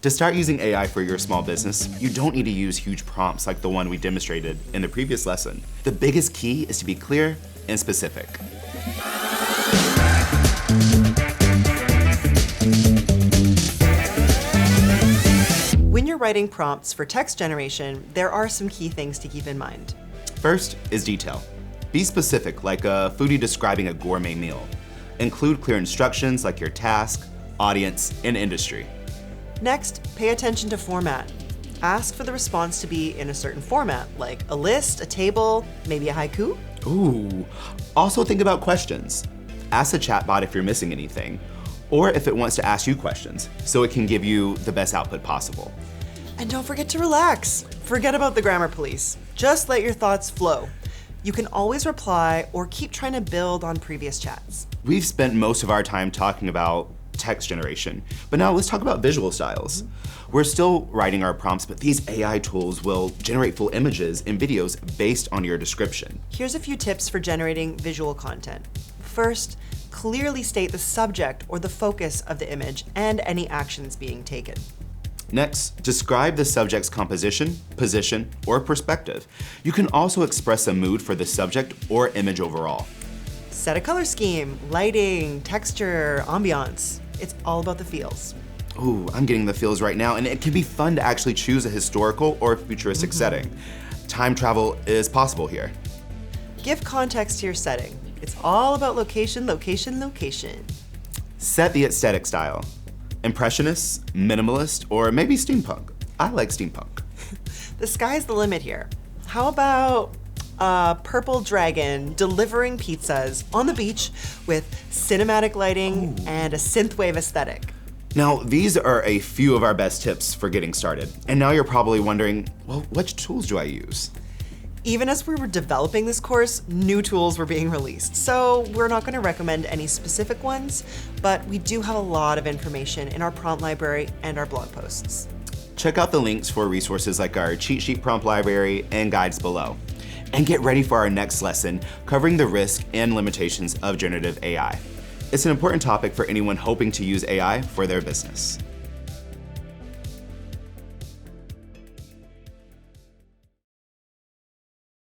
To start using AI for your small business, you don't need to use huge prompts like the one we demonstrated in the previous lesson. The biggest key is to be clear and specific. When you're writing prompts for text generation, there are some key things to keep in mind. First is detail. Be specific, like a foodie describing a gourmet meal. Include clear instructions like your task, audience, and industry. Next, pay attention to format. Ask for the response to be in a certain format, like a list, a table, maybe a haiku. Ooh. Also think about questions. Ask the chatbot if you're missing anything, or if it wants to ask you questions, so it can give you the best output possible. And don't forget to relax. Forget about the grammar police. Just let your thoughts flow. You can always reply or keep trying to build on previous chats. We've spent most of our time talking about text generation, but now let's talk about visual styles. We're still writing our prompts, but these AI tools will generate full images and videos based on your description. Here's a few tips for generating visual content. First, clearly state the subject or the focus of the image and any actions being taken. Next, describe the subject's composition, position, or perspective. You can also express a mood for the subject or image overall. Set a color scheme, lighting, texture, ambiance. It's all about the feels. Ooh, I'm getting the feels right now, and it can be fun to actually choose a historical or futuristic setting. Time travel is possible here. Give context to your setting. It's all about location, location, location. Set the aesthetic style. Impressionist, minimalist, or maybe steampunk. I like steampunk. The sky's the limit here. How about a purple dragon delivering pizzas on the beach with cinematic lighting and a synthwave aesthetic? Now, these are a few of our best tips for getting started. And now you're probably wondering, well, which tools do I use? Even as we were developing this course, new tools were being released. So we're not going to recommend any specific ones, but we do have a lot of information in our prompt library and our blog posts. Check out the links for resources like our cheat sheet prompt library and guides below. And get ready for our next lesson covering the risks and limitations of generative AI. It's an important topic for anyone hoping to use AI for their business.